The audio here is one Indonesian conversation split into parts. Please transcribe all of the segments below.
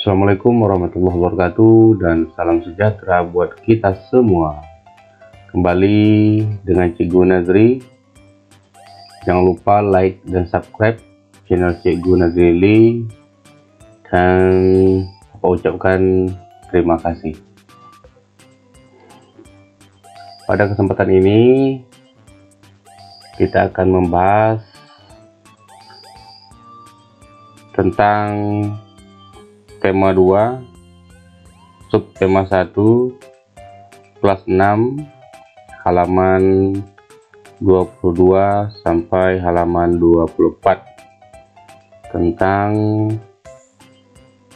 Assalamualaikum warahmatullahi wabarakatuh dan salam sejahtera buat kita semua. Kembali dengan Cikgu Nazri. Jangan lupa like dan subscribe channel Cikgu Nazri dan ucapkan terima kasih. Pada kesempatan ini kita akan membahas tentang tema 2 subtema 1 kelas 6 halaman 22 sampai halaman 24 tentang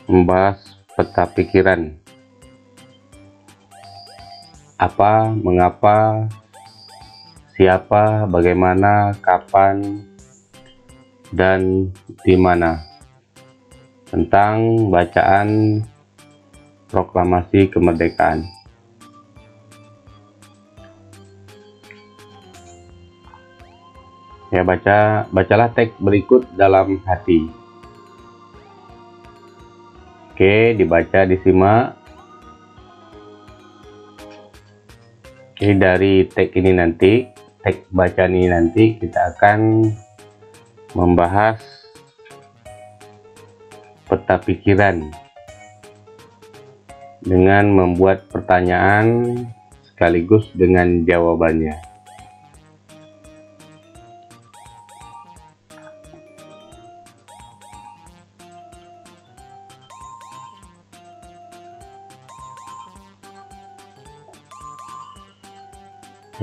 membahas peta pikiran. Apa, mengapa, siapa, bagaimana, kapan, dan di mana. Tentang bacaan proklamasi kemerdekaan. Ya, bacalah teks berikut dalam hati. Oke, dibaca, disimak. Oke, dari teks ini nanti, teks bacaan ini nanti kita akan membahas peta pikiran dengan membuat pertanyaan sekaligus dengan jawabannya.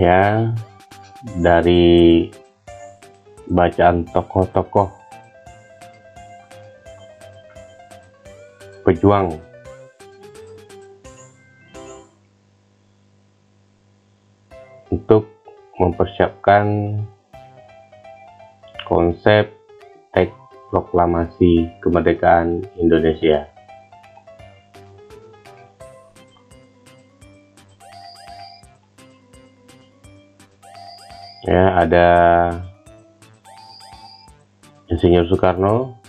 Ya, dari bacaan tokoh-tokoh pejuang untuk mempersiapkan konsep teks proklamasi kemerdekaan Indonesia. Ya, ada Insinyur Soekarno,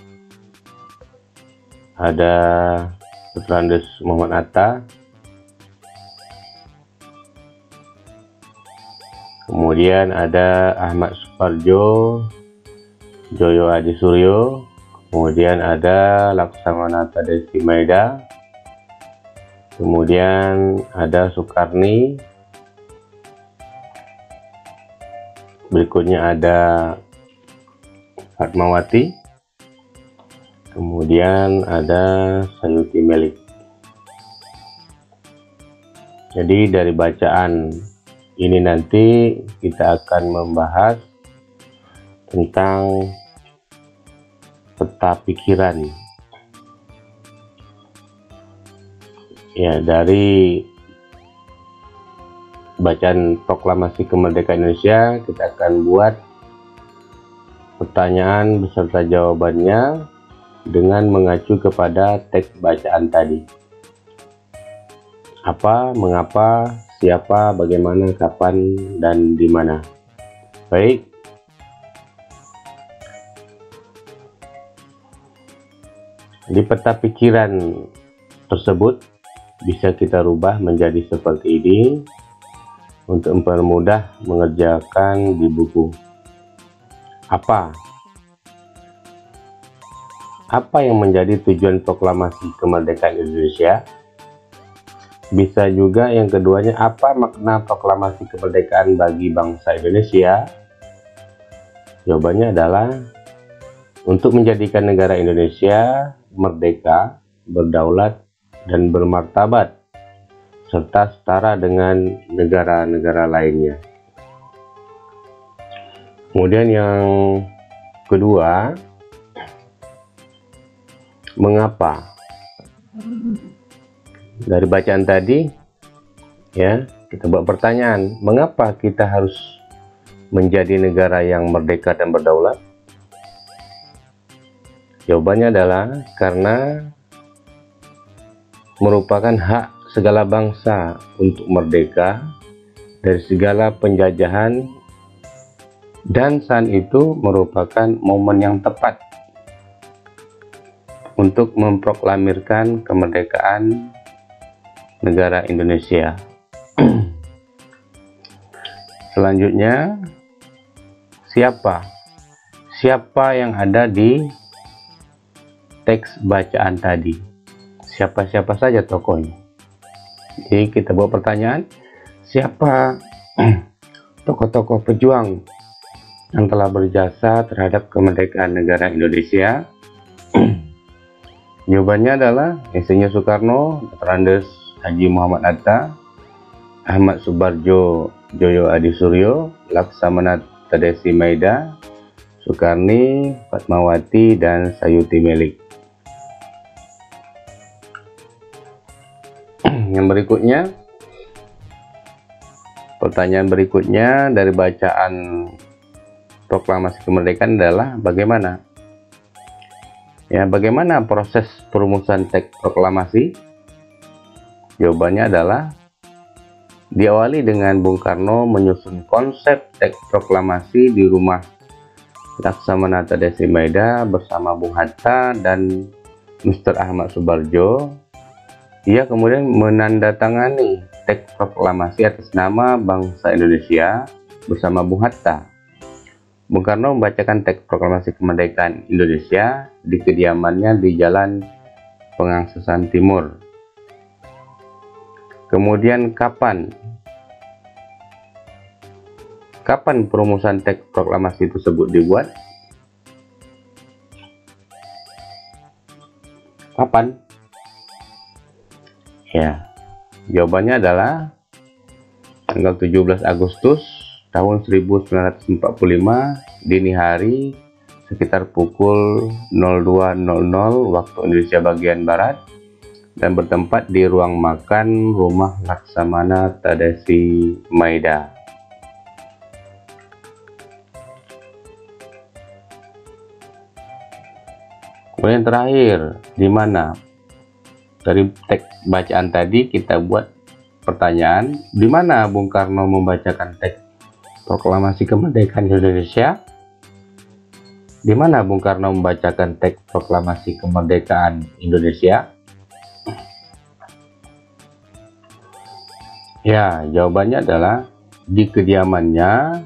ada Dr. Andes Muhammad Atta, kemudian ada Ahmad Suparjo, Joyo Adisuryo, kemudian ada Laksamana Tadesi Maeda, kemudian ada Soekarni, berikutnya ada Fatmawati, kemudian ada Sayuti Melik. Jadi dari bacaan ini nanti kita akan membahas tentang peta pikiran. Ya, dari bacaan proklamasi kemerdekaan Indonesia kita akan buat pertanyaan beserta jawabannya dengan mengacu kepada teks bacaan tadi. Apa, mengapa, siapa, bagaimana, kapan, dan di mana. Baik. Di peta pikiran tersebut bisa kita rubah menjadi seperti ini untuk mempermudah mengerjakan di buku. Apa yang menjadi tujuan proklamasi kemerdekaan Indonesia? Bisa juga yang keduanya, apa makna proklamasi kemerdekaan bagi bangsa Indonesia? Jawabannya adalah untuk menjadikan negara Indonesia merdeka, berdaulat, dan bermartabat, serta setara dengan negara-negara lainnya. Kemudian yang kedua, mengapa? Dari bacaan tadi, ya, kita buat pertanyaan, mengapa kita harus menjadi negara yang merdeka dan berdaulat? Jawabannya adalah karena merupakan hak segala bangsa untuk merdeka dari segala penjajahan, dan saat itu merupakan momen yang tepat untuk memproklamirkan kemerdekaan negara Indonesia. Selanjutnya, siapa yang ada di teks bacaan tadi? Siapa saja tokohnya? Jadi kita buat pertanyaan, siapa tokoh-tokoh pejuang yang telah berjasa terhadap kemerdekaan negara Indonesia? Jawabannya adalah Insinyur Soekarno, Dr. Andes Haji Muhammad Hatta, Ahmad Subarjo Joyo Adisuryo, Laksamana Tadesi Maida, Soekarni, Fatmawati, dan Sayuti Melik. Yang berikutnya, pertanyaan berikutnya dari bacaan proklamasi kemerdekaan adalah bagaimana? Ya, bagaimana proses perumusan teks proklamasi? Jawabannya adalah diawali dengan Bung Karno menyusun konsep teks proklamasi di rumah Laksamana Tadesi Maida bersama Bung Hatta dan Mr. Ahmad Subarjo. Ia kemudian menandatangani teks proklamasi atas nama bangsa Indonesia bersama Bung Hatta. Bung Karno membacakan teks proklamasi kemerdekaan Indonesia di kediamannya di Jalan Pengangsusan Timur. Kemudian kapan perumusan teks proklamasi tersebut dibuat? Kapan? Ya, jawabannya adalah tanggal 17 Agustus tahun 1945 dini hari sekitar pukul 02.00 waktu Indonesia bagian Barat dan bertempat di ruang makan rumah Laksamana Tadesi Maida. Kemudian terakhir, di mana? Dari teks bacaan tadi kita buat pertanyaan, di mana Bung Karno membacakan teks proklamasi kemerdekaan Indonesia? Di mana Bung Karno membacakan teks proklamasi kemerdekaan Indonesia? Ya, jawabannya adalah di kediamannya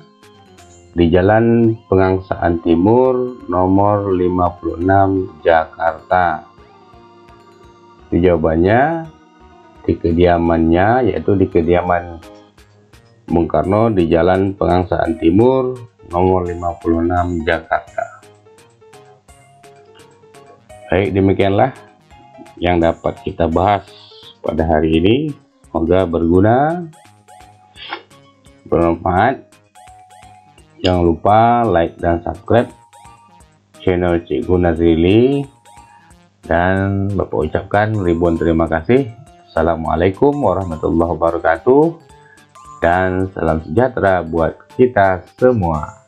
di Jalan Pengangsaan Timur nomor 56 Jakarta. Itu jawabannya di kediamannya, yaitu di kediaman Bung Karno di Jalan Pengangsaan Timur nomor 56 Jakarta. Baik, demikianlah yang dapat kita bahas pada hari ini. Semoga berguna, bermanfaat. Jangan lupa like dan subscribe channel Cikgu Nazrili, dan Bapak ucapkan ribuan terima kasih. Assalamualaikum warahmatullahi wabarakatuh, dan salam sejahtera buat kita semua.